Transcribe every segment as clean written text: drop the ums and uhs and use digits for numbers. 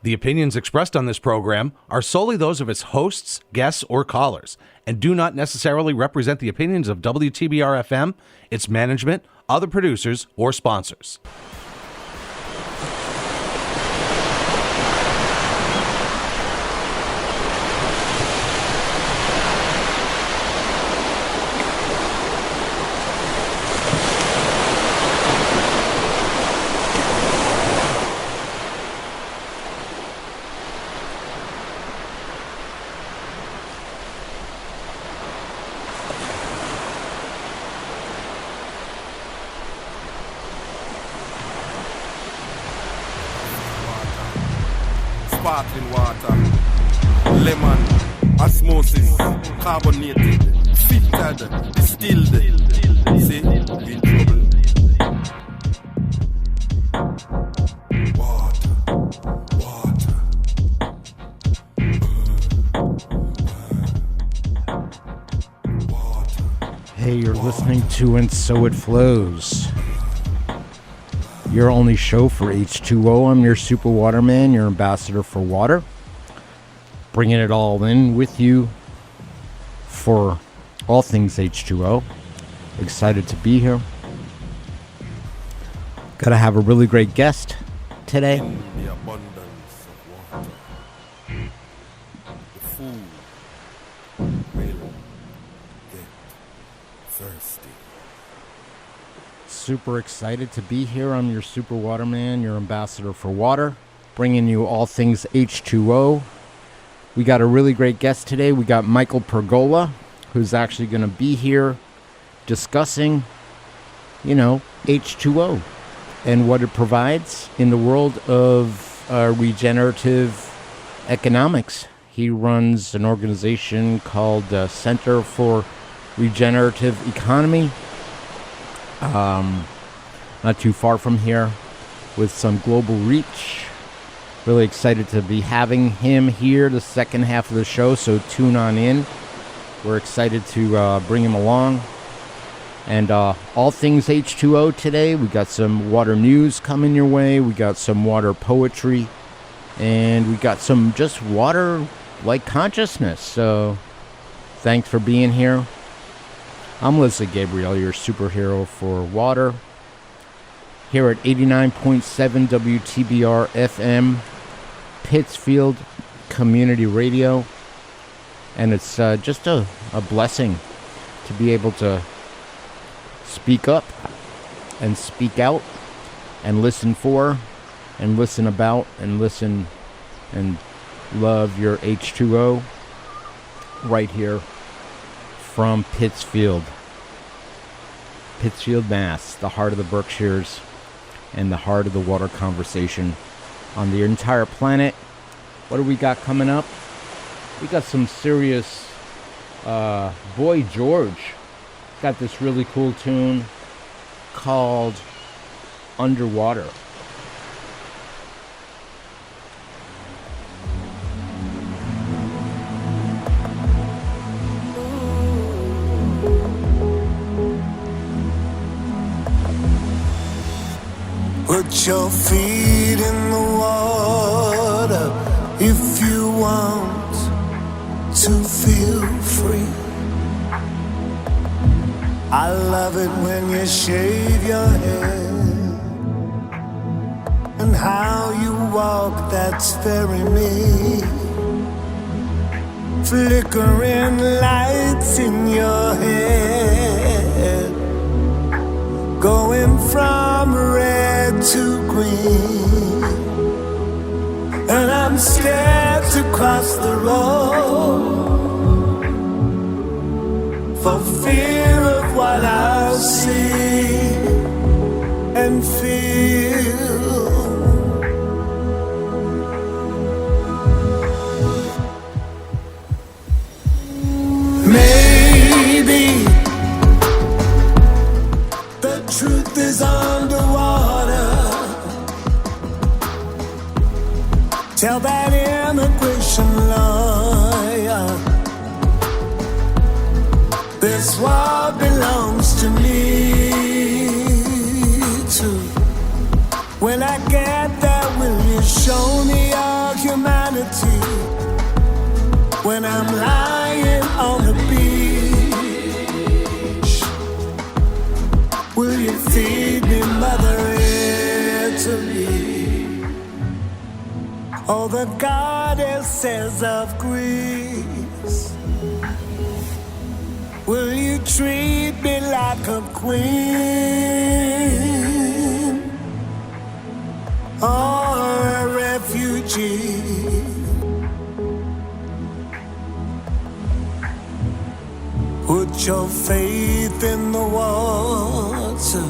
The opinions expressed on this program are solely those of its hosts, guests, or callers, and do not necessarily represent the opinions of WTBR-FM, its management, other producers, or sponsors. Sparkling water, lemon, osmosis, carbonated, filtered, distilled. See, we in trouble. Water. Hey, you're listening to And So It Flows, your only show for H2O. I'm your super waterman, your ambassador for water. Bringing it all in with you for all things H2O. Excited to be here. Gotta have a really great guest today. In the abundance of water, the food will get thirsty. Super excited to be here. I'm your super waterman, your ambassador for water, bringing you all things H2O. We got a really great guest today. We got Michael Pergola, who's actually going to be here discussing, H2O and what it provides in the world of regenerative economics. He runs an organization called Center for Regenerative Ecology. Not too far from here, with some global reach. Really excited to be having him here the second half of the show, so tune on in. We're excited to bring him along. And all things H2O today. We got some water news coming your way. We got some water poetry. And we got some just water-like consciousness. So thanks for being here. I'm Gabriel, your superhero for water, here at 89.7 WTBR-FM, Pittsfield Community Radio. And it's just a blessing to be able to speak up and speak out and listen for and listen about and listen and love your H2O right here from Pittsfield, Mass, the heart of the Berkshires and the heart of the water conversation on the entire planet. What do we got coming up? We got some serious Boy George got this really cool tune called Underwater. Put your feet in the water if you want to feel free. I love it when you shave your head and how you walk, that's very me. Flickering lights in your head, going from red to green. And I'm scared to cross the road for fear of what I'll see and feel. Maybe the truth is underwater. Tell that immigration lawyer this world belongs to me too. When I get there, will you show me your I'm lying on the beach. Will you feed me, Mother Italy? Oh, the goddesses of Greece, will you treat me like a queen or a refugee? Put your faith in the water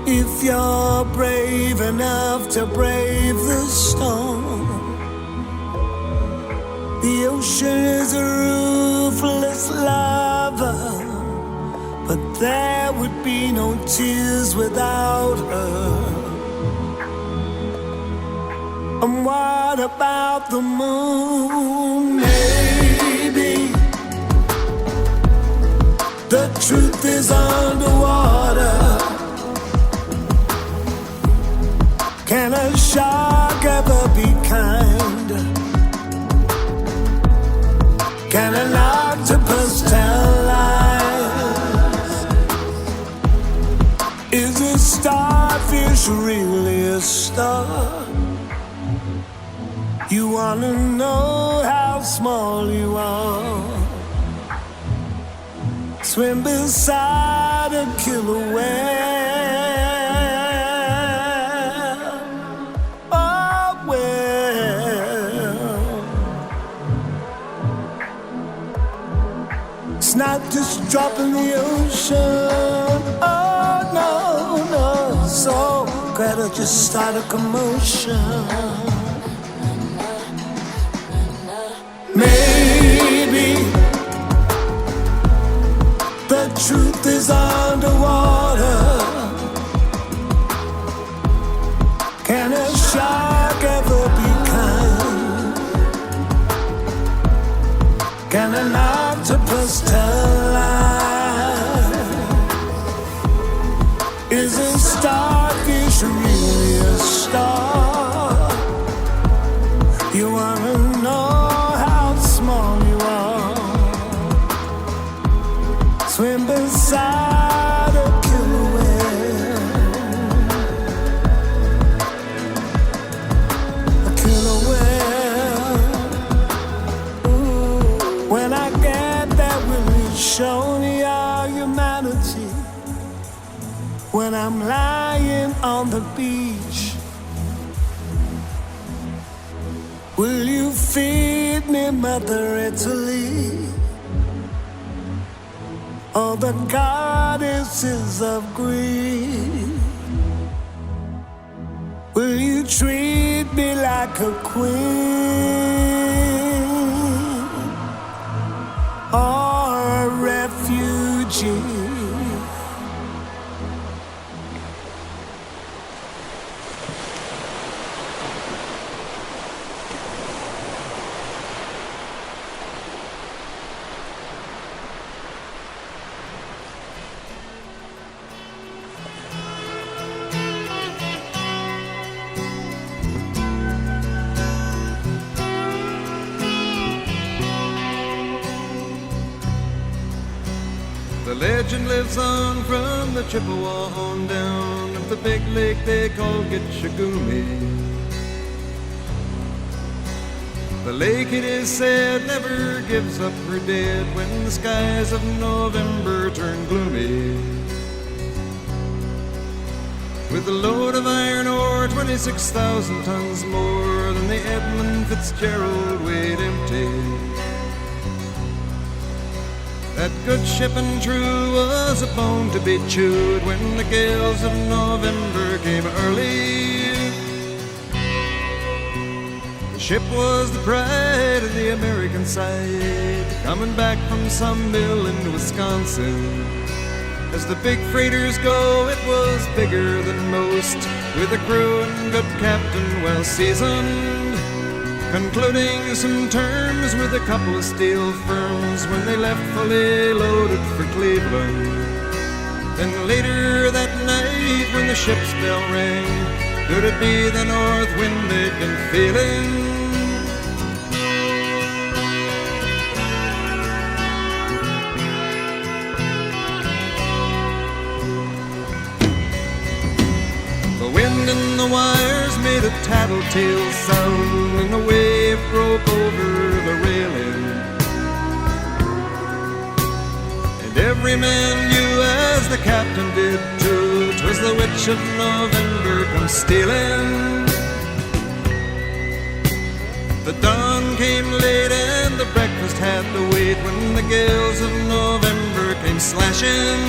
if you're brave enough to brave the storm. The ocean is a ruthless lover, but there would be no tears without her. And what about the moon? Maybe the truth is underwater. Can a shark ever be kind? Can an octopus tell lies? Is a starfish really a star? You wanna know how small you are? Swim beside a killer whale. Oh well, it's not just a drop in the ocean. Oh no, no. So Greta just start a commotion. Maybe the truth is underwater. Can a shark ever be kind? Can an octopus tell lies? Is a starfish really a star? You wanna know how small you are? Swim beside a killer whale. A killer whale. Ooh. When I get there, will you show me our humanity? When I'm lying on the beach, will you feed me, Mother Italy? All the goddesses of Greece, will you treat me like a queen or a refugee? The legend lives on from the Chippewa on down of the big lake they call Gitchagumi. The lake, it is said, never gives up her dead when the skies of November turn gloomy. With a load of iron ore, 26,000 tons more than the Edmund Fitzgerald weighed empty. That good ship and true was a bone to be chewed when the gales of November came early. The ship was the pride of the American side, coming back from some mill in Wisconsin. As the big freighters go, it was bigger than most, with a crew and good captain well seasoned, concluding some terms with a couple of steel firms when they left fully loaded for Cleveland. Then later that night when the ship's bell rang, could it be the north wind they'd been feeling? a tattletale sound, and a wave broke over the railing. And every man knew, as the captain did too, 'twas the witch of November come stealing. The dawn came late and the breakfast had to wait, when the gales of November came slashing.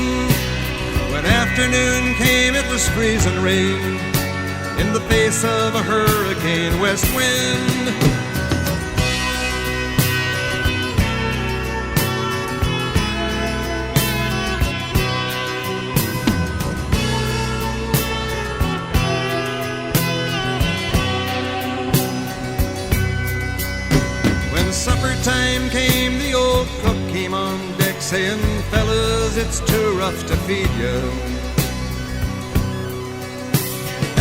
When afternoon came, it was freezing rain in the face of a hurricane west wind. When supper time came, the old cook came on deck saying, "Fellas, it's too rough to feed you."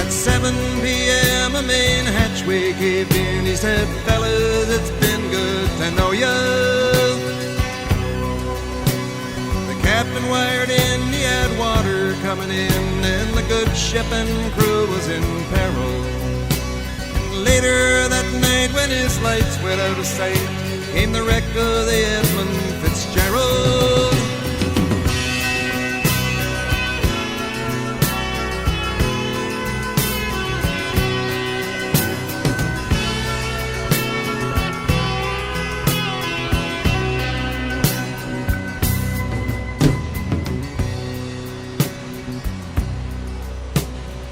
At 7 p.m. a main hatchway caved in. He said, "Fellas, it's been good to know ya." The captain wired in, he had water coming in, and the good ship and crew was in peril. And later that night, when his lights went out of sight, came the wreck of the Edmund Fitzgerald.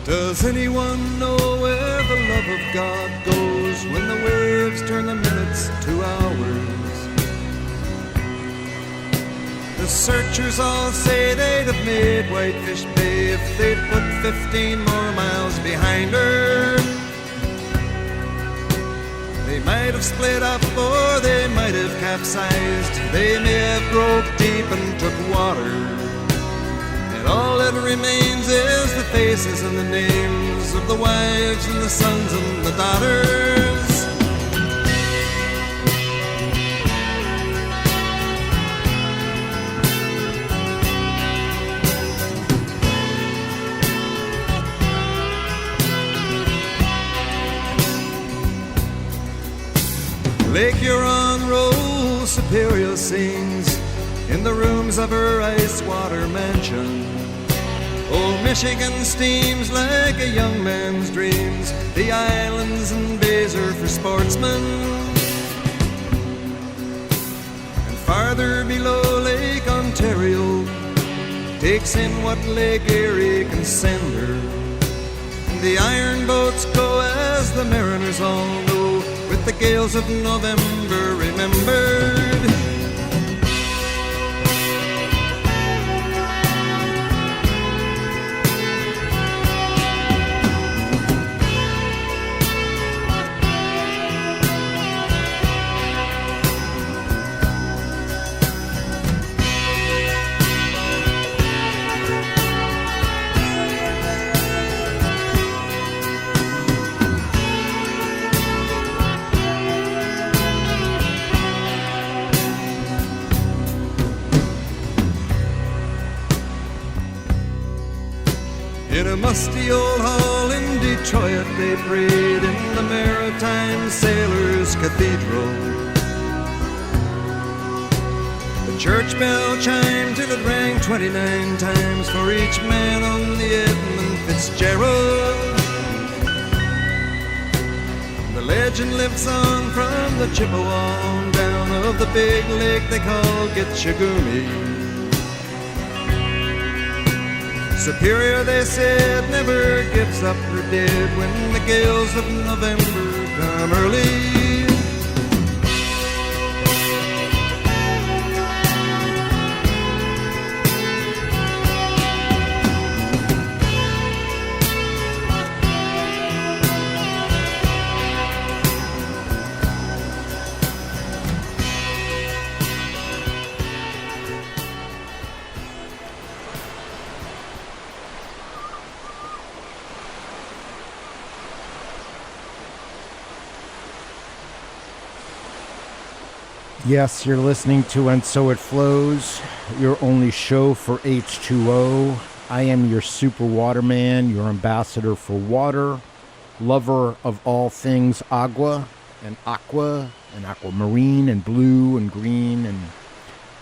Does anyone know where the love of God goes when the waves turn the minutes to hours? The searchers all say they'd have made Whitefish Bay if they'd put 15 more miles behind her. They might have split up or they might have capsized. They may have broke deep and took water. All that remains is the faces and the names of the wives and the sons and the daughters. Lake Huron rolls, Superior sings in the rooms of her ice water mansion. Old Michigan steams like a young man's dreams. The islands and bays are for sportsmen. And farther below, Lake Ontario takes in what Lake Erie can send her. And the iron boats go, as the mariners all know, with the gales of November remembered. In a musty old hall in Detroit they prayed in the Maritime Sailors' Cathedral. The church bell chimed till it rang 29 times for each man on the Edmund Fitzgerald. The legend lives on from the Chippewa on down of the big lake they call Gitchagumi. Superior, they said, never gives up her dead when the gales of November come early. Yes, you're listening to And So It Flows, your only show for H2O. I am your super waterman, your ambassador for water. lover of all things agua and aquamarine and blue and green and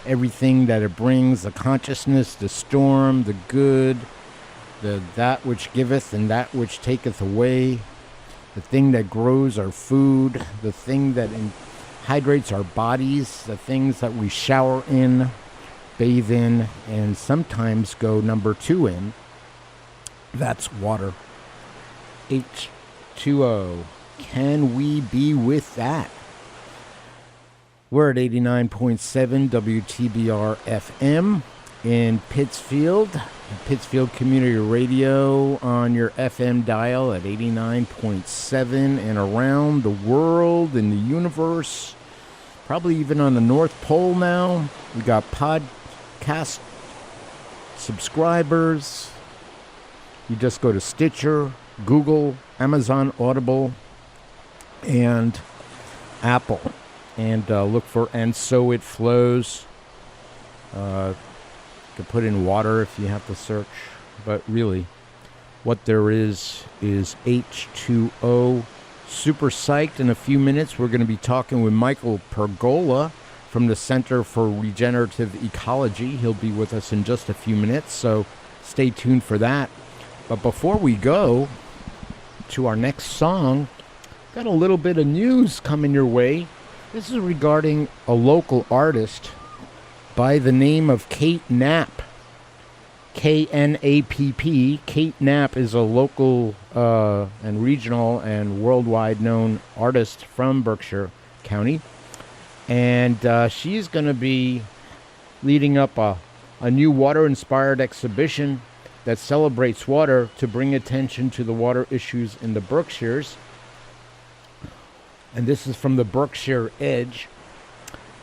everything that it brings, the consciousness, the storm, the good, that which giveth and that which taketh away, the thing that grows our food, the thing that hydrates our bodies, the things that we shower in, bathe in, and sometimes go number 2 in. That's water. H2O. Can we be with that? We're at 89.7 WTBR-FM in Pittsfield Community Radio on your FM dial at 89.7, and around the world, in the universe, probably even on the North Pole now. We got podcast subscribers. You just go to Stitcher, Google, Amazon, Audible, and Apple, and look for And So It Flows. You can put in water if you have to search, but really what there is H2O. Super psyched. In a few minutes we're going to be talking with Michael Pergola from the Center for Regenerative Ecology. He'll be with us in just a few minutes, so stay tuned for that. But before we go to our next song, got a little bit of news coming your way. This is regarding a local artist by the name of Kate Knapp. K-N-A-P-P. Kate Knapp is a local and regional and worldwide known artist from Berkshire County. And she's going to be leading up a new water-inspired exhibition that celebrates water to bring attention to the water issues in the Berkshires. And this is from the Berkshire Edge.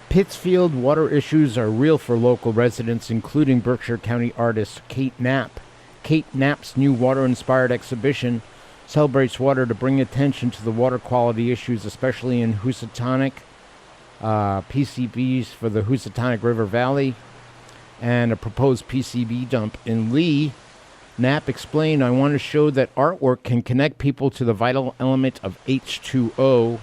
Pittsfield water issues are real for local residents, including Berkshire County artist Kate Knapp. Kate Knapp's new water-inspired exhibition celebrates water to bring attention to the water quality issues, especially in Housatonic, PCBs for the Housatonic River Valley, and a proposed PCB dump in Lee. Knapp explained, "I want to show that artwork can connect people to the vital element of H2O.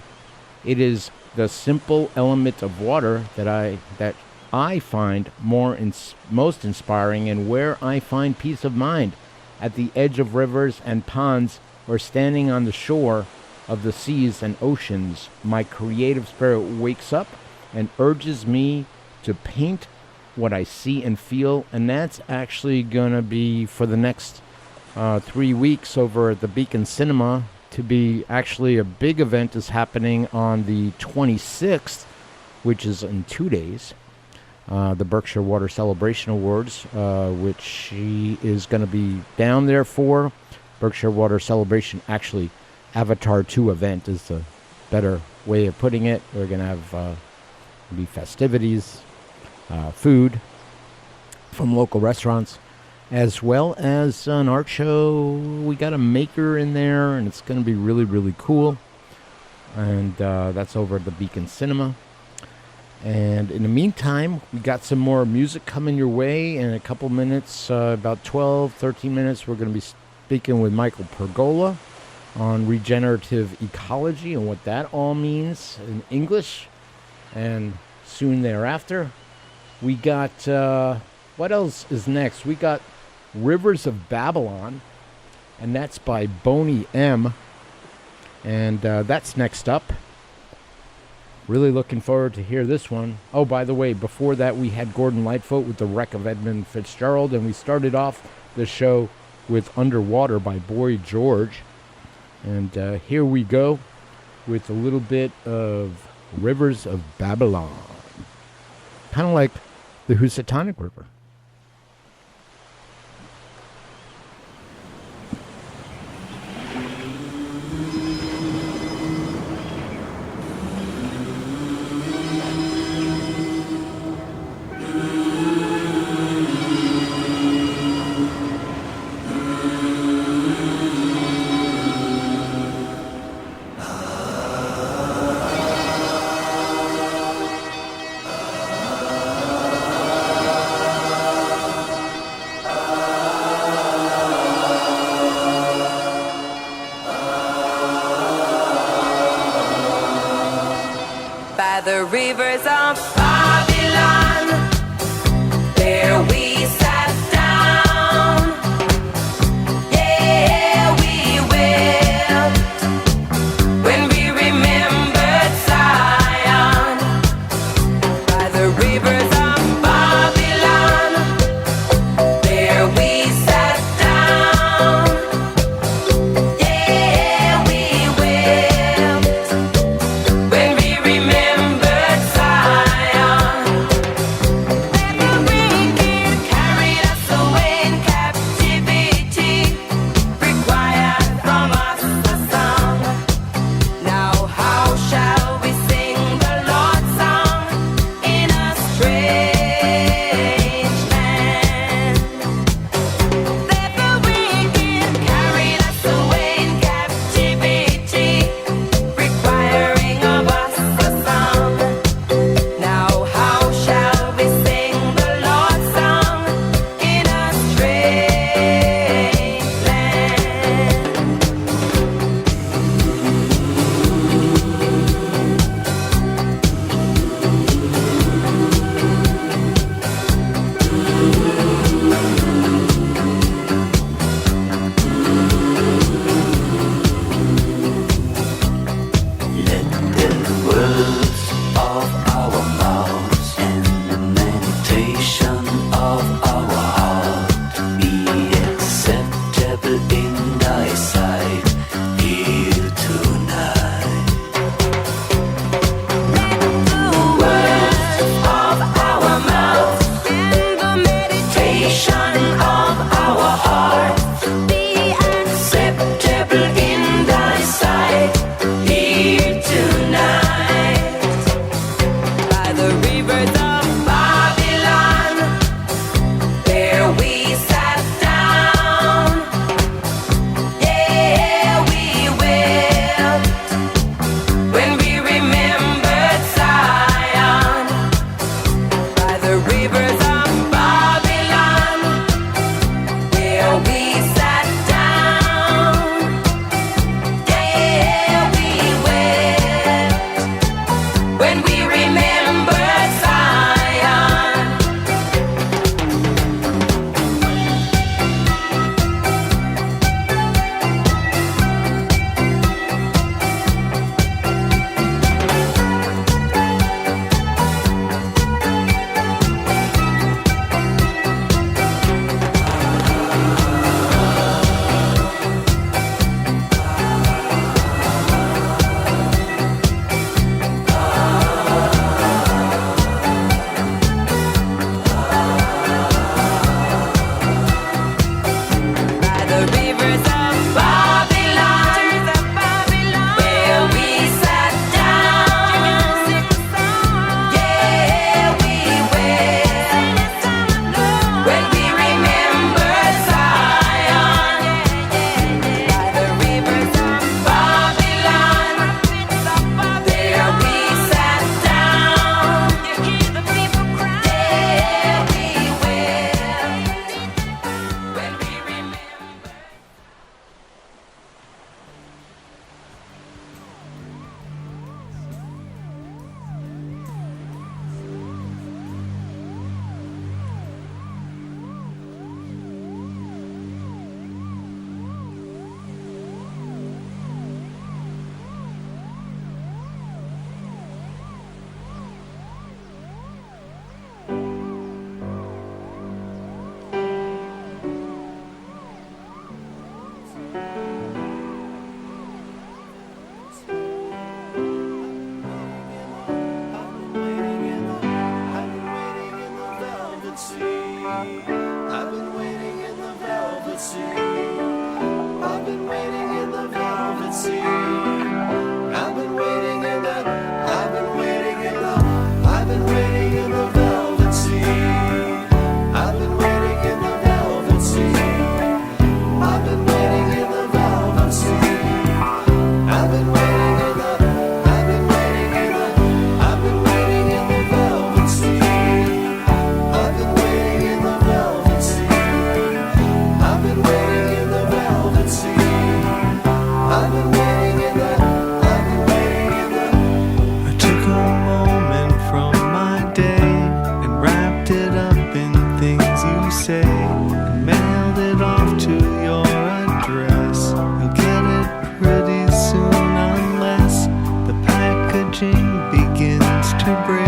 It is the simple element of water that I find most inspiring, and where I find peace of mind, at the edge of rivers and ponds, or standing on the shore of the seas and oceans. My creative spirit wakes up and urges me to paint what I see and feel." And that's actually going to be for the next 3 weeks over at the Beacon Cinema. To be actually a big event is happening on the 26th, which is in 2 days. The Berkshire Water Celebration Awards, which she is going to be down there for. Berkshire Water Celebration, actually, Avatar 2 event is the better way of putting it. We're going to have be festivities, food from local restaurants, as well as an art show. We got a maker in there, and it's going to be really, really cool. And that's over at the Beacon Cinema. And in the meantime, we got some more music coming your way. In a couple minutes, about 12, 13 minutes, we're going to be speaking with Michael Pergola on regenerative ecology and what that all means in English. And soon thereafter, we got, what else is next? We got Rivers of Babylon, and that's by Boney M. And that's next up. Really looking forward to hear this one. Oh, by the way, before that we had Gordon Lightfoot with The Wreck of Edmund Fitzgerald, and we started off the show with Underwater by Boy George. And here we go with a little bit of Rivers of Babylon. Kind of like the Housatonic River. by the rivers of Babylon. There we sat down. Yeah, we will. When we remembered Zion, by the rivers of Babylon. There we sat down. Yeah, we will. When we remembered Zion, the wicked carried us away in captivity, required from us a song. Now how shall we sing the Lord's song in a strange land? That the wicked carried us away in captivity, requiring of us a song. Now how shall we sing the Lord's song in a strange land? Let the words of our mouths and the meditation of our heart be acceptable in thy sight here tonight. The words of our mouth and the meditation of our heart be acceptable in thy sight here tonight. By the rivers of Babylon, there we sat down. Yeah, we will. When we remembered Zion, by the rivers of Babylon, where we sat down. Yeah, we will. When we remembered Zion. hearts to break,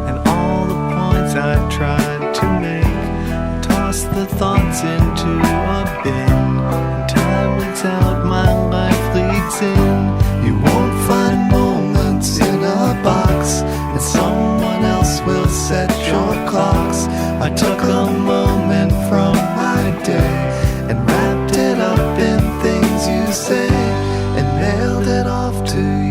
and all the points I tried to make. Toss the thoughts into a bin, and time leaks out, my life leaks in. You won't find moments in a box, and someone else will set your clocks. I took a moment from my day and wrapped it up in things you say and mailed it off to you.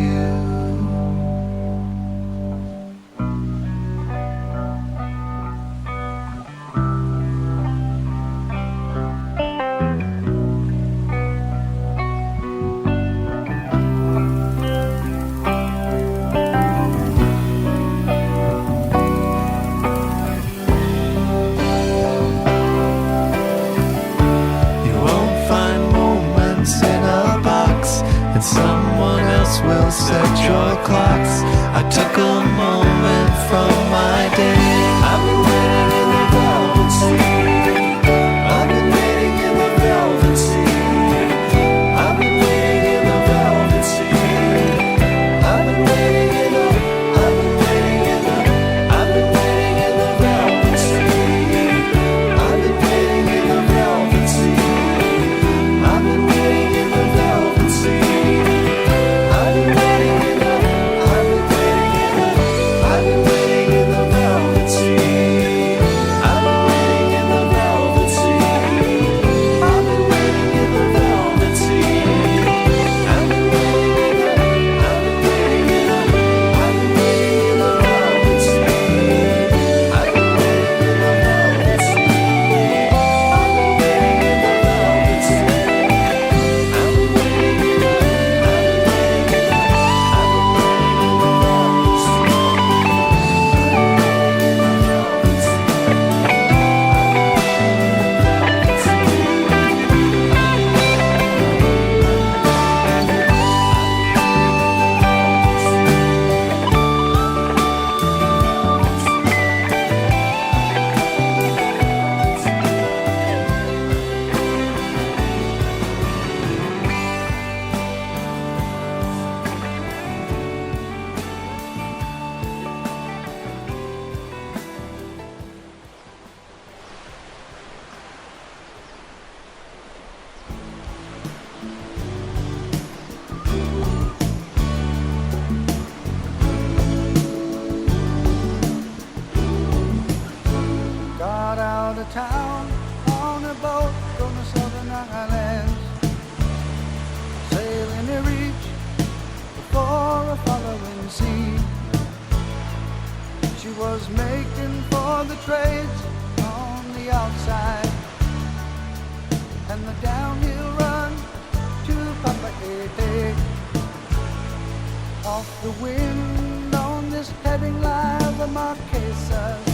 And someone else will set your clocks. I took a moment from my day. I've been waiting in the velvet sea. I've been waiting in the velvet sea. I've been waiting in the velvet sea. I've been waiting in the, I've been waiting in the, I've been waiting in the velvet sea. I've been waiting in the velvet sea. I've been waiting in the velvet sea. Town on a boat from the southern islands, sailing to reach before a following sea. She was making for the trades on the outside, and the downhill run to Papa Ede. Off the wind on this heading line, the Marquesas.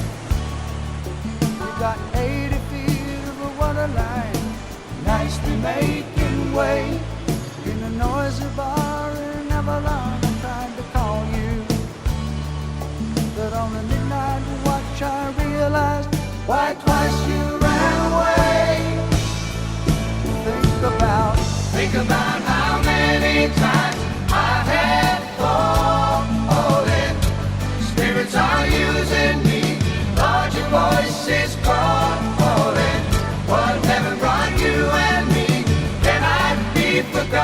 Got 80 feet of a water line, nicely making way in a noisy bar in Avalon. I tried to call you, but on the midnight watch I realized why twice you ran away. Think about how many times I had fallen. Spirits are using me. Lord, your voice is calling. What heaven brought you and me cannot be forgotten.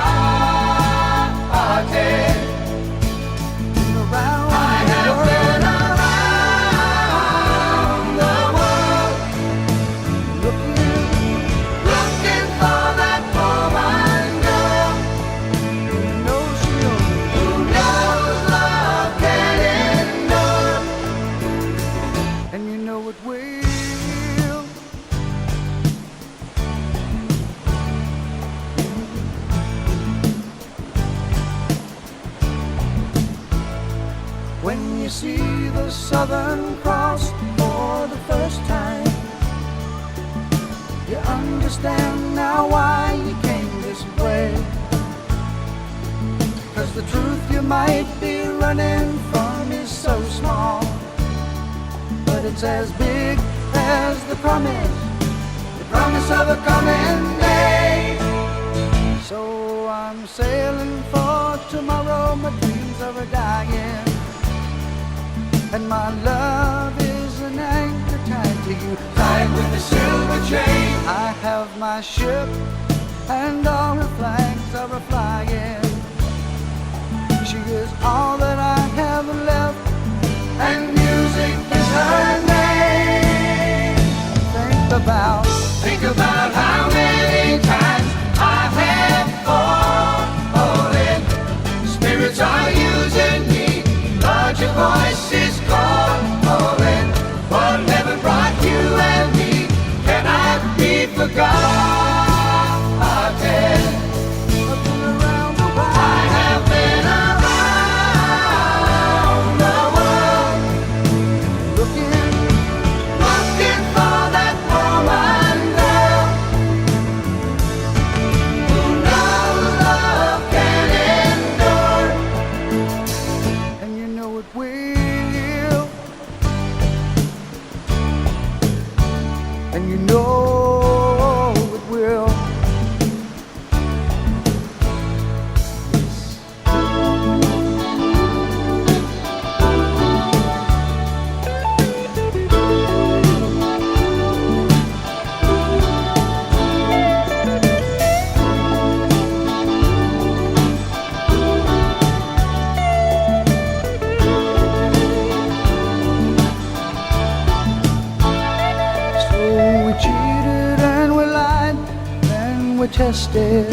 I have been around the world, looking for that woman girl who knows love can endure. And you know it will. When you see the Southern Cross for the first time, you understand now why you came this way. 'Cause the truth you might be running from is so small, but it's as big as the promise of a coming day. So I'm sailing for tomorrow, my dreams are dying. my love is an anchor tied to you, tied with a silver chain. I have my ship and all her flags are a-flying. She is all that I have left, and music is her name. Think about how many times I have fallen. Spirits are using me, Lord, your voice is calling. What heaven brought you and me cannot be forgotten. I have been around the world, looking for that woman, girl, who knows love can endure, and you know it will, and you know it will. Tested,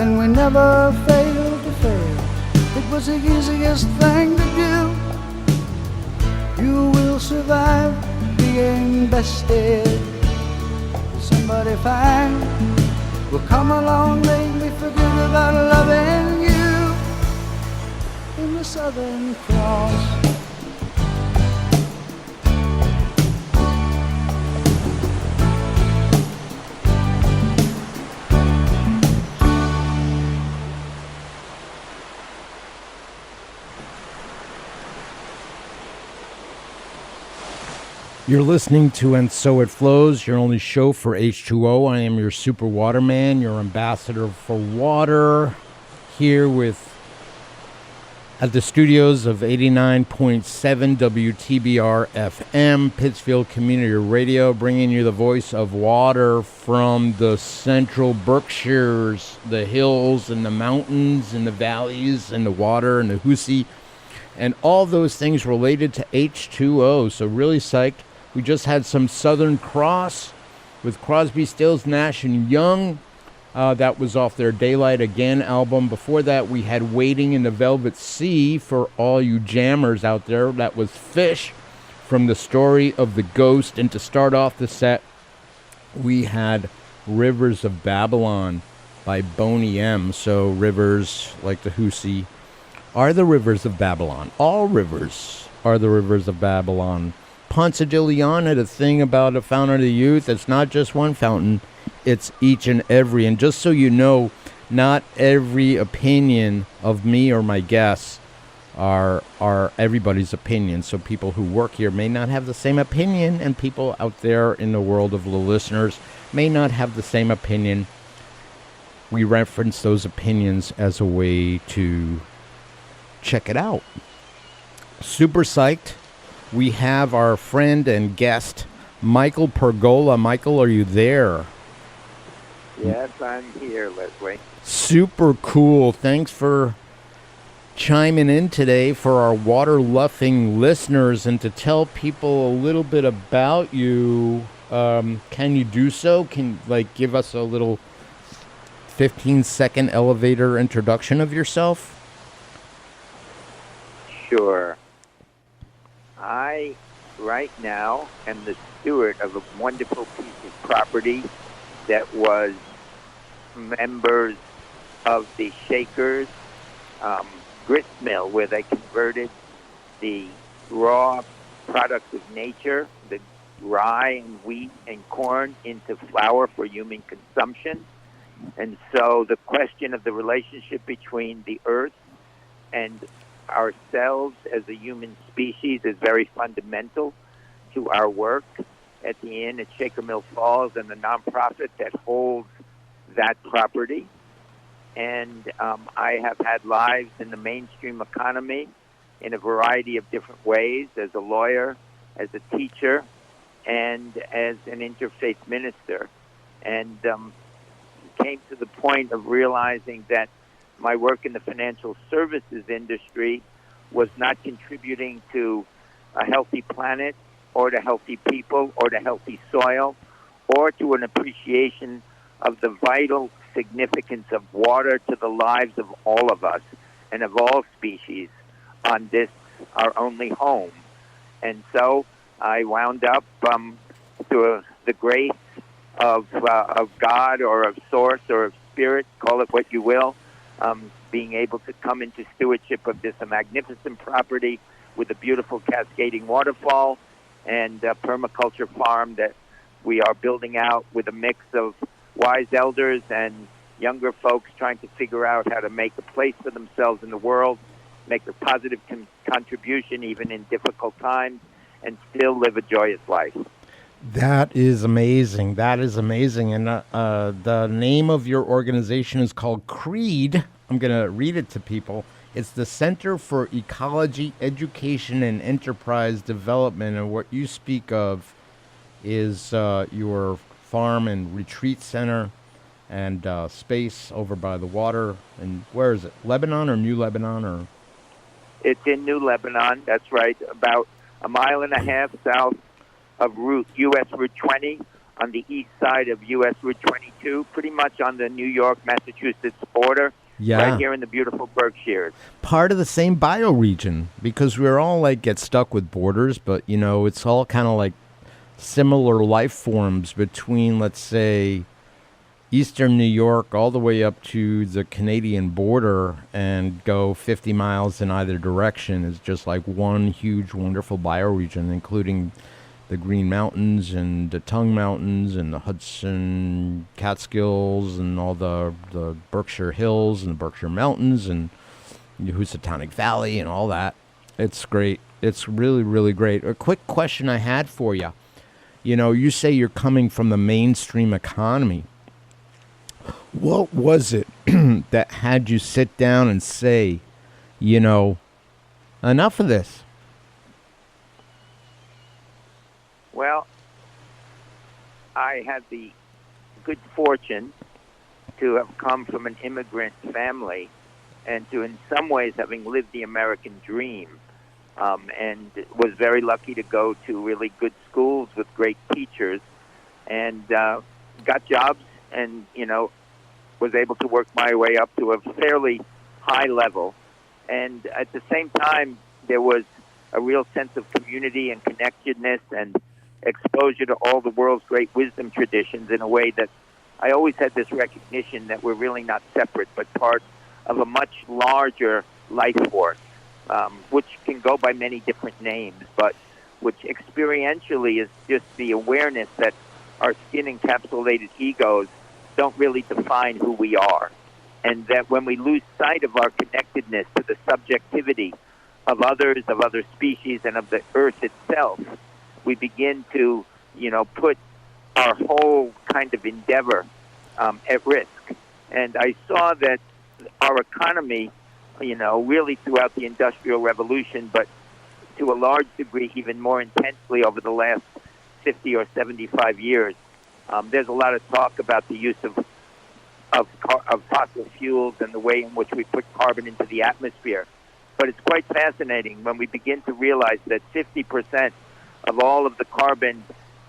and we never failed to fail. It was the easiest thing to do. You will survive being bested. Somebody fine will come along, make me forget about loving you. In the Southern Cross, you're listening to And So It Flows, your only show for H2O. I am your super waterman, your ambassador for water, here at the studios of 89.7 WTBR-FM, Pittsfield Community Radio, bringing you the voice of water from the central Berkshires, the hills and the mountains and the valleys and the water and the Hoosie, and all those things related to H2O. So really psyched. We just had some Southern Cross with Crosby, Stills, Nash & Young. That was off their Daylight Again album. Before that, we had Waiting in the Velvet Sea for all you jammers out there. That was Fish from The Story of the Ghost. And to start off the set, we had Rivers of Babylon by Boney M. So rivers, like the Hoosie, are the rivers of Babylon. All rivers are the rivers of Babylon. Ponce de Leon had a thing about a fountain of the youth. It's not just one fountain, it's each and every. And just so you know, not every opinion of me or my guests are everybody's opinion. So people who work here may not have the same opinion, and people out there in the world of the listeners may not have the same opinion. We reference those opinions as a way to check it out. Super psyched. We have our friend and guest, Michael Pergola. Michael, are you there? Yes, I'm here, Leslie. Super cool. Thanks for chiming in today for our water-luffing listeners and to tell people a little bit about you. Can you do so? Can give us a little 15-second elevator introduction of yourself? Sure. I, right now, am the steward of a wonderful piece of property that was members of the Shakers grist mill, where they converted the raw products of nature, the rye and wheat and corn, into flour for human consumption. And so the question of the relationship between the earth and ourselves as a human species is very fundamental to our work at the inn at Shaker Mill Falls and the nonprofit that holds that property. And I have had lives in the mainstream economy in a variety of different ways, as a lawyer, as a teacher, and as an interfaith minister. And came to the point of realizing that my work in the financial services industry was not contributing to a healthy planet or to healthy people or to healthy soil or to an appreciation of the vital significance of water to the lives of all of us and of all species on this, our only home. And so I wound up, through the grace of God or of Source or of Spirit, call it what you will, being able to come into stewardship of this magnificent property with a beautiful cascading waterfall and a permaculture farm that we are building out with a mix of wise elders and younger folks trying to figure out how to make a place for themselves in the world, make a positive contribution even in difficult times, and still live a joyous life. That is amazing. That is amazing. And the name of your organization is called CREEED. I'm going to read it to people. It's the Center for Ecology, Education, and Enterprise Development. And what you speak of is your farm and retreat center and space over by the water. And where is it? Lebanon or New Lebanon? Or It's in New Lebanon. That's right. About a mile and a half south of U.S. Route 20 on the east side of U.S. Route 22, pretty much on the New York-Massachusetts border, right here in the beautiful Berkshires. Part of the same bioregion, because we're all like get stuck with borders, but you know, it's all kind of like similar life forms between, let's say, eastern New York all the way up to the Canadian border and go 50 miles in either direction is just like one huge, wonderful bioregion, including the Green Mountains and the Tongue Mountains and the Hudson Catskills and all the Berkshire Hills and the Berkshire Mountains and the Housatonic Valley and all that. It's great. It's really, really great. A quick question I had for you. You know, you say you're coming from the mainstream economy. What was it that had you sit down and say, you know, enough of this? Well, I had the good fortune to have come from an immigrant family and to, in some ways, having lived the American dream, and was very lucky to go to really good schools with great teachers and got jobs and, you know, was able to work my way up to a fairly high level. And at the same time, there was a real sense of community and connectedness and exposure to all the world's great wisdom traditions in a way that I always had this recognition that we're really not separate, but part of a much larger life force, which can go by many different names, but which experientially is just the awareness that our skin-encapsulated egos don't really define who we are, and that when we lose sight of our connectedness to the subjectivity of others, of other species, and of the earth itself, we begin to, you know, put our whole kind of endeavor at risk. And I saw that our economy, you know, really throughout the Industrial Revolution, but to a large degree even more intensely over the last 50 or 75 years, there's a lot of talk about the use of fossil fuels and the way in which we put carbon into the atmosphere. But it's quite fascinating when we begin to realize that 50% of all of the carbon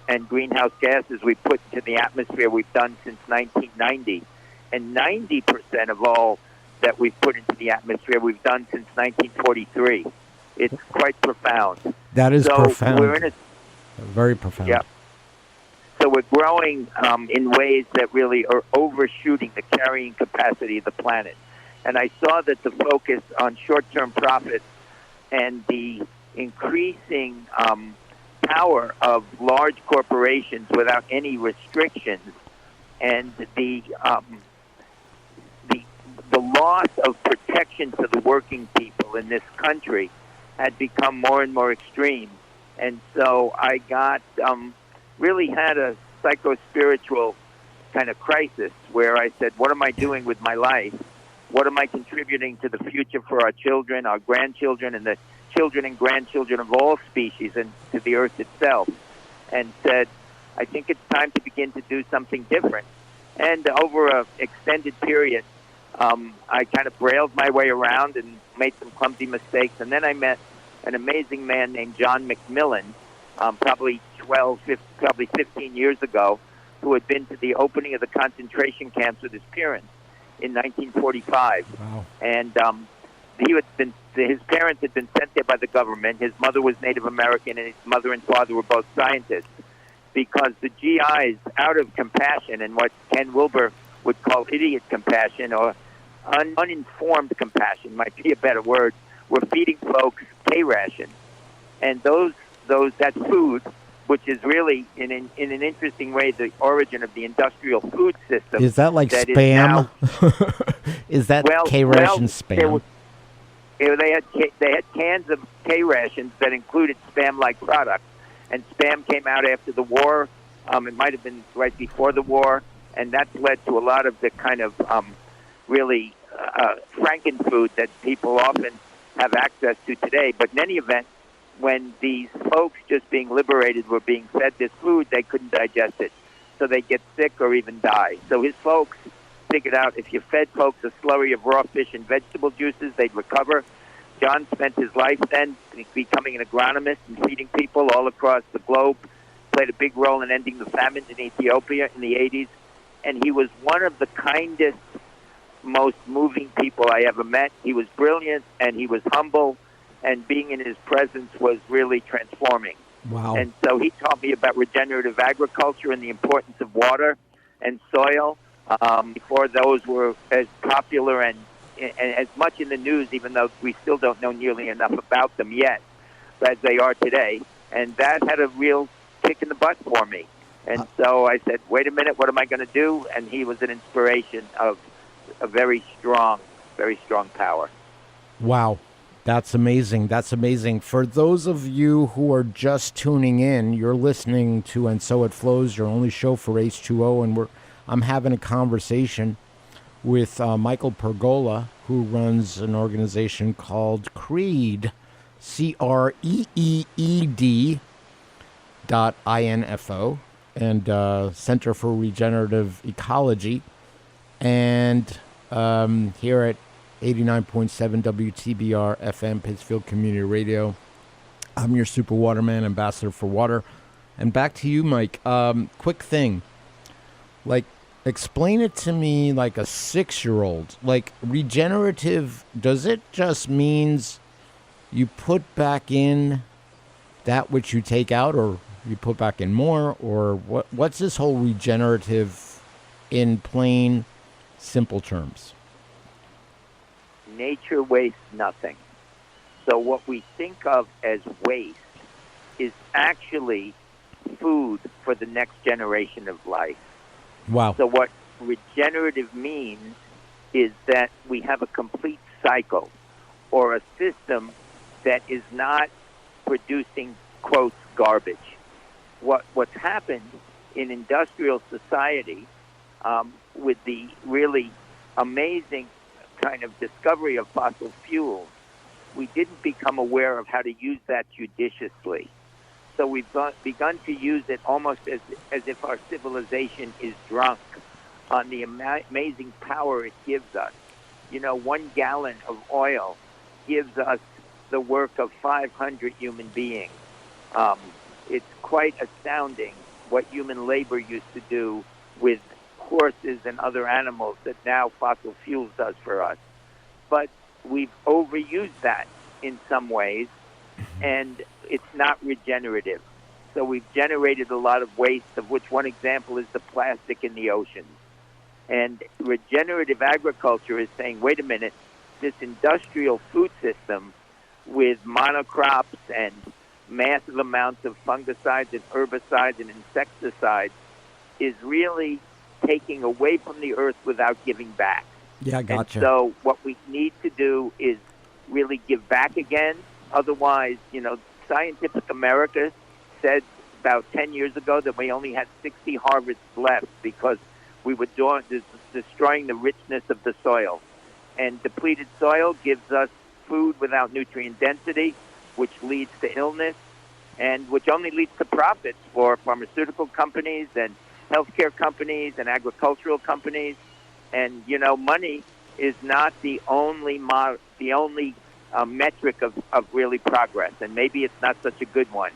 and greenhouse gases we put into the atmosphere we've done since 1990, and 90% of all that we've put into the atmosphere we've done since 1943. It's quite profound. That is profound. We're in very profound. Yeah. So we're growing in ways that really are overshooting the carrying capacity of the planet. And I saw that the focus on short-term profits and the increasing power of large corporations without any restrictions and the loss of protection for the working people in this country had become more and more extreme. And so I got really had a psycho-spiritual kind of crisis where I said, what am I doing with my life? What am I contributing to the future for our children, our grandchildren, and the children and grandchildren of all species and to the earth itself, and said, I think it's time to begin to do something different. And over an extended period, I kind of brailed my way around and made some clumsy mistakes. And then I met an amazing man named John McMillan, probably 15 years ago, who had been to the opening of the concentration camps with his parents in 1945. Wow. And his parents had been sent there by the government. His mother was Native American, and his mother and father were both scientists. Because the GIs, out of compassion and what Ken Wilber would call idiot compassion or uninformed compassion, might be a better word, were feeding folks K-rations. And that food, which is really, in an interesting way, the origin of the industrial food system. Is that like that spam? Is that K-ration spam? They had cans of K-rations that included spam-like products. And spam came out after the war. It might have been right before the war. And that's led to a lot of the kind of really frankenfood that people often have access to today. But in any event, when these folks just being liberated were being fed this food, they couldn't digest it. So they get sick or even die. So his folks figured out if you fed folks a slurry of raw fish and vegetable juices, they'd recover. John spent his life then becoming an agronomist and feeding people all across the globe, played a big role in ending the famine in Ethiopia in the 80s, and he was one of the kindest, most moving people I ever met. He was brilliant, and he was humble, and being in his presence was really transforming. Wow. And so he taught me about regenerative agriculture and the importance of water and soil. Before those were as popular and as much in the news, even though we still don't know nearly enough about them yet, as they are today. And that had a real kick in the butt for me. And so I said, wait a minute, what am I going to do? And he was an inspiration of a very strong power. Wow. That's amazing. That's amazing. For those of you who are just tuning in, you're listening to And So It Flows, your only show for H2O, and I'm having a conversation with Michael Pergola, who runs an organization called CREEED, CREEED .info, and Center for Regenerative Ecology. And here at 89.7 WTBR-FM, Pittsfield Community Radio, I'm your Super Waterman, Ambassador for Water. And back to you, Mike. Quick thing. Explain it to me like a 6-year-old. Like, regenerative, does it just means you put back in that which you take out, or you put back in more, or what's this whole regenerative in plain, simple terms? Nature wastes nothing. So what we think of as waste is actually food for the next generation of life. Wow. So what regenerative means is that we have a complete cycle or a system that is not producing, quotes, garbage. What's happened in industrial society with the really amazing kind of discovery of fossil fuels, we didn't become aware of how to use that judiciously. So we've begun to use it almost as if our civilization is drunk on the amazing power it gives us. 1 gallon of oil gives us the work of 500 human beings. It's quite astounding what human labor used to do with horses and other animals that now fossil fuels does for us. But we've overused that in some ways, and it's not regenerative. So we've generated a lot of waste, of which one example is the plastic in the oceans. And regenerative agriculture is saying, wait a minute, this industrial food system with monocrops and massive amounts of fungicides and herbicides and insecticides is really taking away from the earth without giving back. Yeah, gotcha. And so what we need to do is really give back again. Otherwise, Scientific America said about 10 years ago that we only had 60 harvests left because we were destroying the richness of the soil. And depleted soil gives us food without nutrient density, which leads to illness, and which only leads to profits for pharmaceutical companies and healthcare companies and agricultural companies. And money is not the only metric of really progress, and maybe it's not such a good one.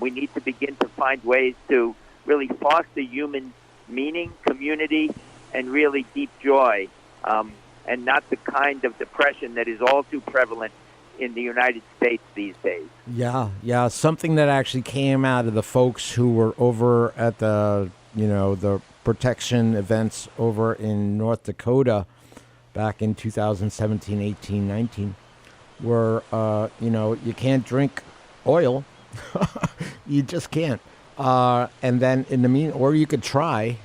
We need to begin to find ways to really foster human meaning, community, and really deep joy, and not the kind of depression that is all too prevalent in the United States these days. Yeah. Something that actually came out of the folks who were over at the protection events over in North Dakota back in 2017, 18, 19, where, you can't drink oil. You just can't. And then or you could try,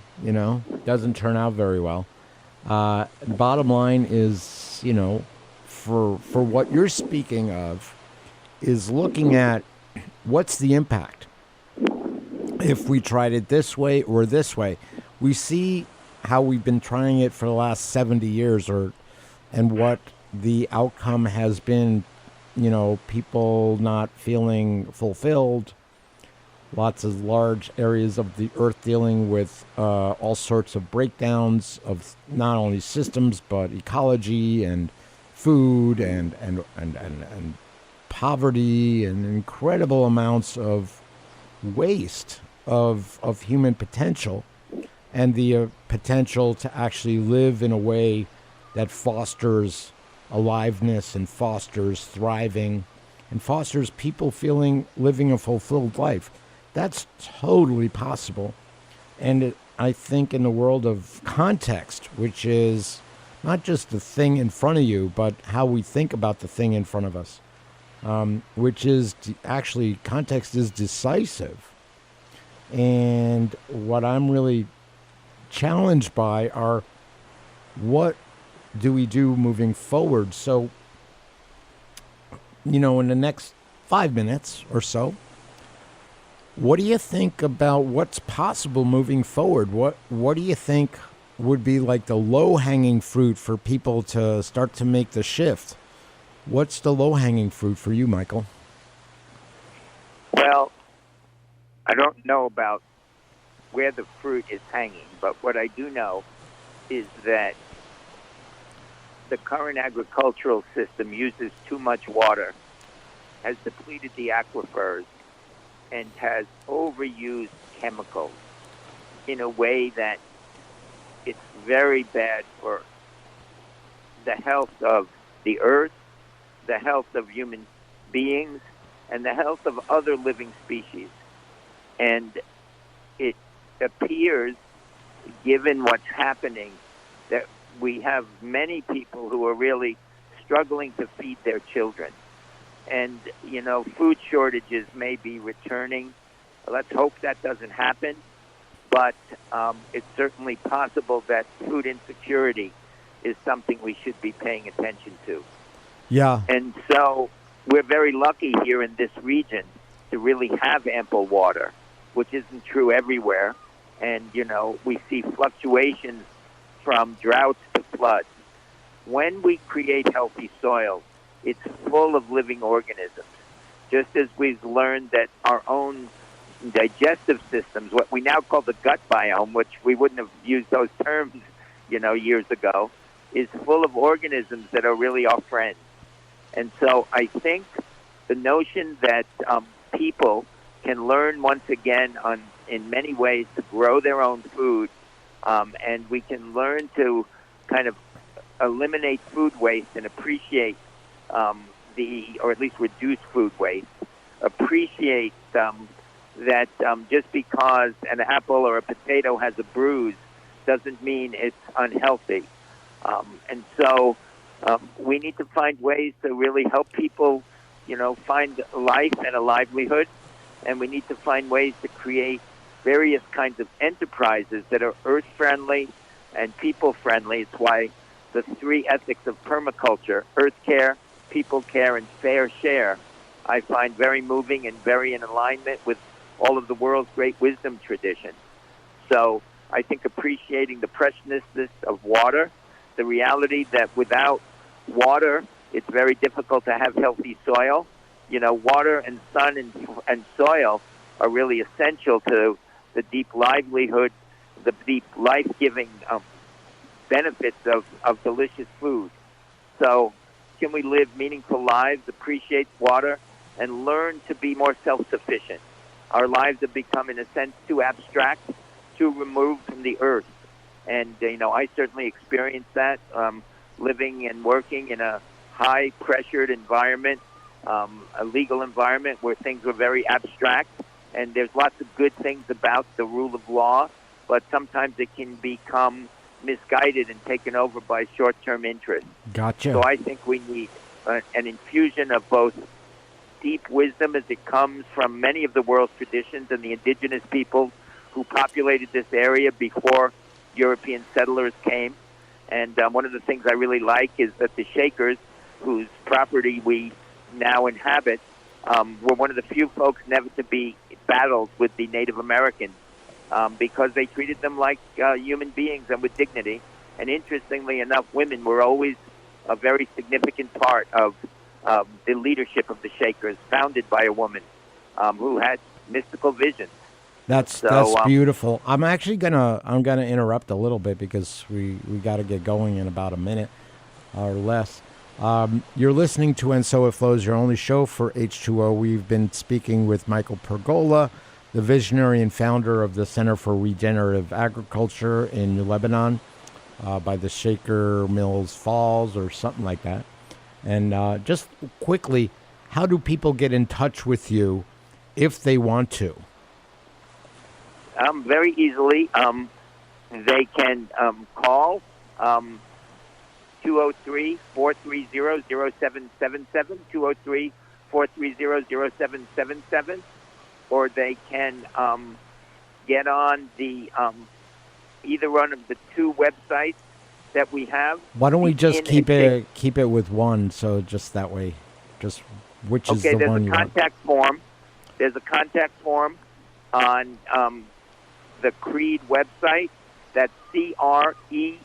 doesn't turn out very well. Bottom line is, for what you're speaking of is looking at what's the impact if we tried it this way or this way. We see how we've been trying it for the last 70 years and what the outcome has been, people not feeling fulfilled, lots of large areas of the earth dealing with all sorts of breakdowns of not only systems but ecology and food and poverty and incredible amounts of waste of human potential, and the potential to actually live in a way that fosters aliveness and fosters thriving and fosters people living a fulfilled life. That's totally possible. And I think in the world of context, which is not just the thing in front of you, but how we think about the thing in front of us, which is actually context is decisive. And what I'm really challenged by are what do we do moving forward? So, in the next 5 minutes or so, what do you think about what's possible moving forward? What do you think would be like the low-hanging fruit for people to start to make the shift? What's the low-hanging fruit for you, Michael? Well, I don't know about where the fruit is hanging, but what I do know is that the current agricultural system uses too much water, has depleted the aquifers, and has overused chemicals in a way that it's very bad for the health of the earth, the health of human beings, and the health of other living species. And it appears, given what's happening, that we have many people who are really struggling to feed their children. And, food shortages may be returning. Let's hope that doesn't happen. But it's certainly possible that food insecurity is something we should be paying attention to. Yeah. And so we're very lucky here in this region to really have ample water, which isn't true everywhere. And, we see fluctuations from droughts to floods. When we create healthy soil, it's full of living organisms. Just as we've learned that our own digestive systems, what we now call the gut biome, which we wouldn't have used those terms, years ago, is full of organisms that are really our friends. And so I think the notion that people can learn once again in many ways to grow their own food, and we can learn to kind of eliminate food waste and appreciate or at least reduce food waste, appreciate that just because an apple or a potato has a bruise doesn't mean it's unhealthy. And so we need to find ways to really help people, find life and a livelihood. And we need to find ways to create various kinds of enterprises that are earth-friendly and people-friendly. It's why the three ethics of permaculture, earth care, people care, and fair share, I find very moving and very in alignment with all of the world's great wisdom traditions. So I think appreciating the preciousness of water, the reality that without water, it's very difficult to have healthy soil, water and sun and soil are really essential to the deep livelihood, the deep life-giving benefits of delicious food. So can we live meaningful lives, appreciate water, and learn to be more self-sufficient? Our lives have become, in a sense, too abstract, too removed from the earth. And, I certainly experienced that living and working in a high-pressured environment, a legal environment where things were very abstract. And there's lots of good things about the rule of law, but sometimes it can become misguided and taken over by short-term interest. Gotcha. So I think we need an infusion of both deep wisdom as it comes from many of the world's traditions and the indigenous peoples who populated this area before European settlers came. And one of the things I really like is that the Shakers, whose property we now inhabit, were one of the few folks never to be battled with the Native Americans because they treated them like human beings and with dignity. And interestingly enough, women were always a very significant part of the leadership of the Shakers, founded by a woman who had mystical visions. That's beautiful. I'm actually gonna interrupt a little bit because we got to get going in about a minute or less. You're listening to And So It Flows, your only show for H2O. We've been speaking with Michael Pergola, the visionary and founder of the Center for Regenerative Agriculture in Lebanon, by the Shaker Mills Falls or something like that. And just quickly, how do people get in touch with you if they want to? Very easily. They can call 203-430-0777, 203-430-0777, or they can get on the either one of the two websites that we have. Why don't we just keep it with one, so just that way, just which is the one you want? There's a contact form on the CREEED website. That's CREEED,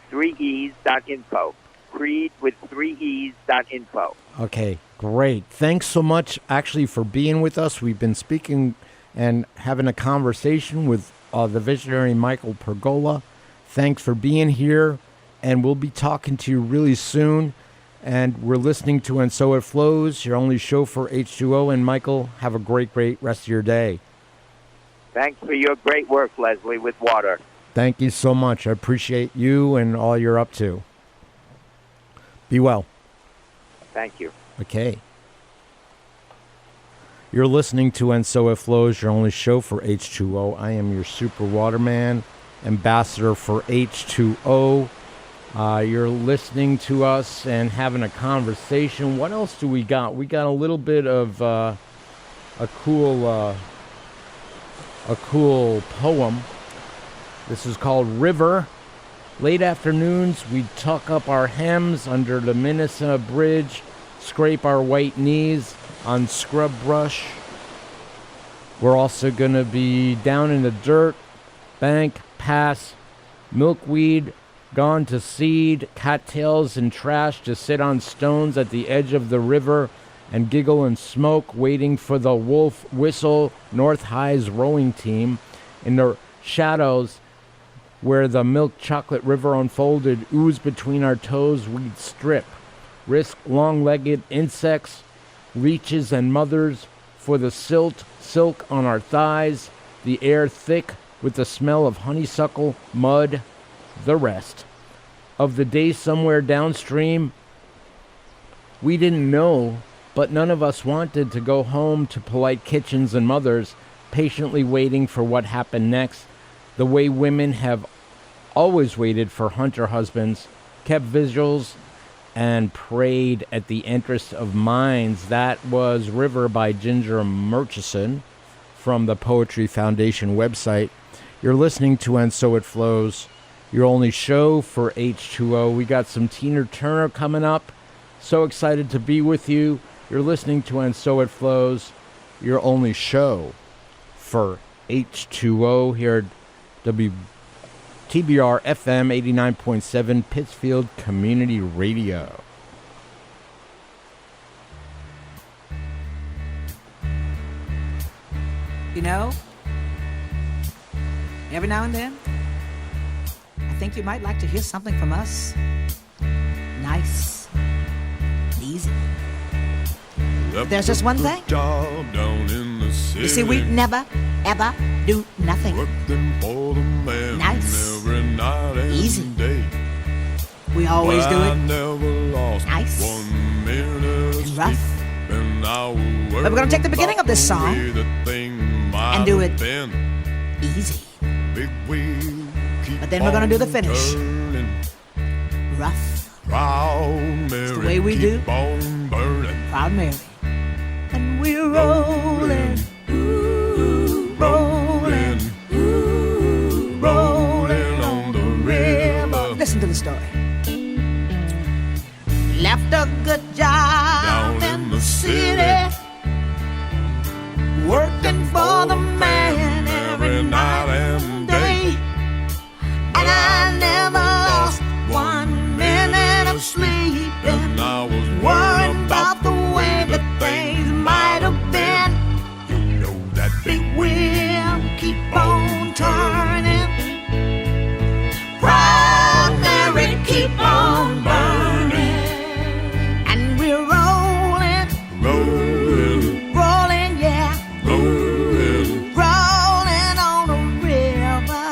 3 E's.info. CREEED with 3 E's.info. Okay, great. Thanks so much, actually, for being with us. We've been speaking and having a conversation with the visionary Michael Pergola. Thanks for being here, and we'll be talking to you really soon. And we're listening to And So It Flows, your only show for H2O. And Michael, have a great rest of your day. Thanks for your great work, Leslie, with water. Thank you so much. I appreciate you and all you're up to. Be well. Thank you. Okay. You're listening to And So It Flows, your only show for H2O. I am your super waterman, ambassador for H2O. You're listening to us and having a conversation. What else do we got? We got a little bit of a cool poem. This is called River. Late afternoons, we tuck up our hems under the Minnesota Bridge, scrape our white knees on scrub brush. We're also going to be down in the dirt, bank, pass, milkweed, gone to seed, cattails and trash to sit on stones at the edge of the river and giggle and smoke, waiting for the wolf whistle, North High's rowing team. In the shadows where the milk chocolate river unfolded, ooze between our toes, we'd strip, risk long-legged insects, leeches and mothers, for the silk on our thighs, the air thick with the smell of honeysuckle, mud, the rest of the day somewhere downstream. We didn't know, but none of us wanted to go home to polite kitchens and mothers, patiently waiting for what happened next, the way women have always waited for hunter husbands, kept vigils, and prayed at the entrance of mines. That was River by Ginger Murchison from the Poetry Foundation website. You're listening to And So It Flows, your only show for H2O. We got some Tina Turner coming up. So excited to be with you. You're listening to And So It Flows, your only show for H2O here at WTBR-FM 89.7 Pittsfield Community Radio. You know, every now and then, I think you might like to hear something from us. Nice, easy. But there's just one thing. Job down in the city. You see, we never, ever do nothing. Working for the man Nice. every night and Easy. day. We always do I it never lost Nice. 1 minute of and rough. sleep, and I was But we're gonna take the beginning of this about song the way the thing might and do have it been. easy. Big wheel keep But then we're gonna do the on finish. turning. Rough, Proud Mary, the way we keep do. on burning. Proud Mary. And we're rolling, ooh, rolling, ooh, rolling on the river. Listen to the story. Left a good job Down in the city, working for the man every night and day. And I never lost 1 minute of sleep. And I was Worrying about the way that things might have been. You know that big We'll keep on turning. Proud Mary, keep on burning. And we're rolling, rolling, rolling, yeah, rolling, rolling on the river.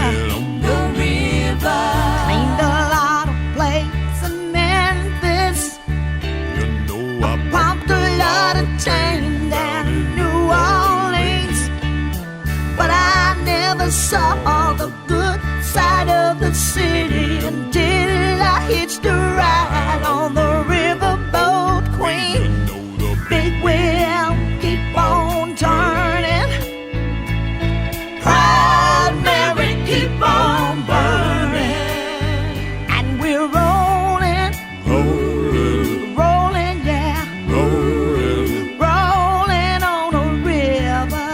and on The river. Cleaned a lot of plates in Memphis. you know I Pumped a lot of change down in New Orleans. But I never saw the good side of the city until I hitched a ride on the riverboat queen. you know the Big wheel, keep on turning. Proud Mary, keep on burning. And we're rolling, rolling, rolling, yeah, rolling, rolling on the river.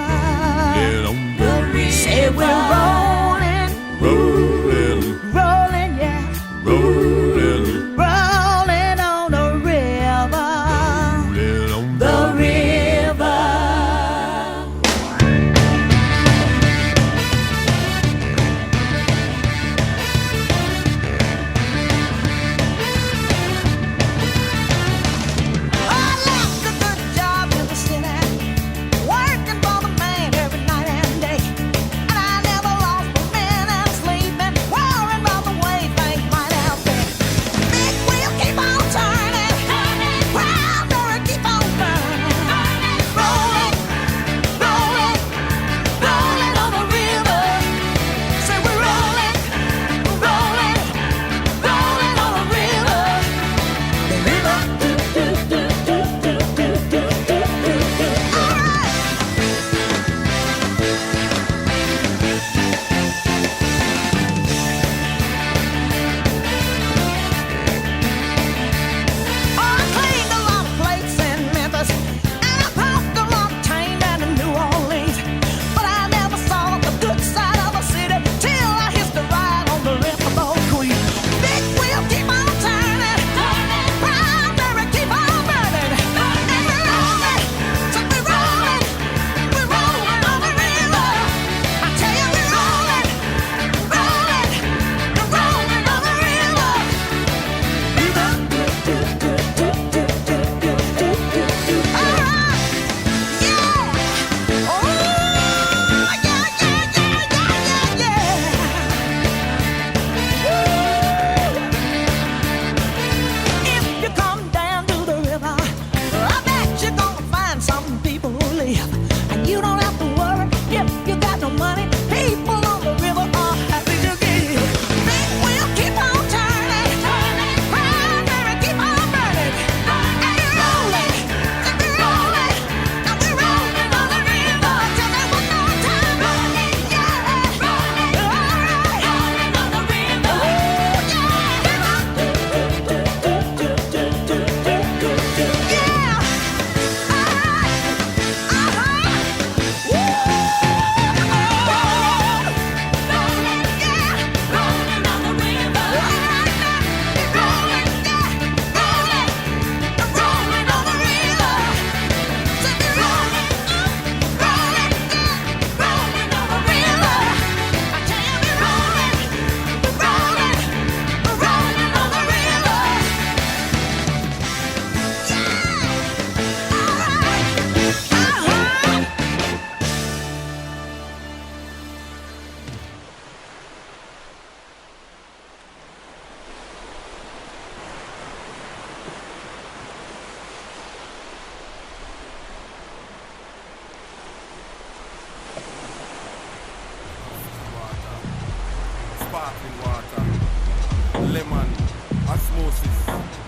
and on the Say we're rolling, rolling, rolling, yeah, rolling, rolling on the river. and on The river.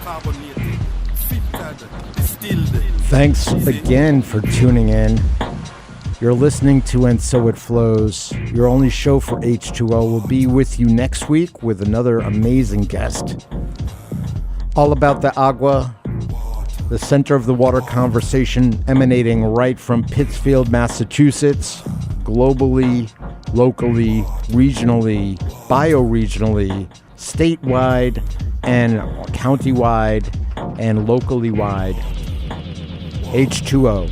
carbonated, filtered, distilled. Thanks again for tuning in. You're listening to And So It Flows. Your only show for H2O will be with you next week with another amazing guest. All about the agua, the center of the water conversation emanating right from Pittsfield, Massachusetts, globally, locally, regionally, bioregionally, statewide, and countywide, and locally wide. H2O.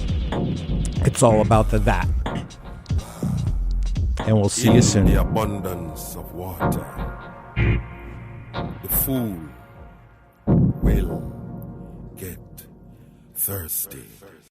It's all about that. And we'll see you soon. In the abundance of water, the fool will get thirsty.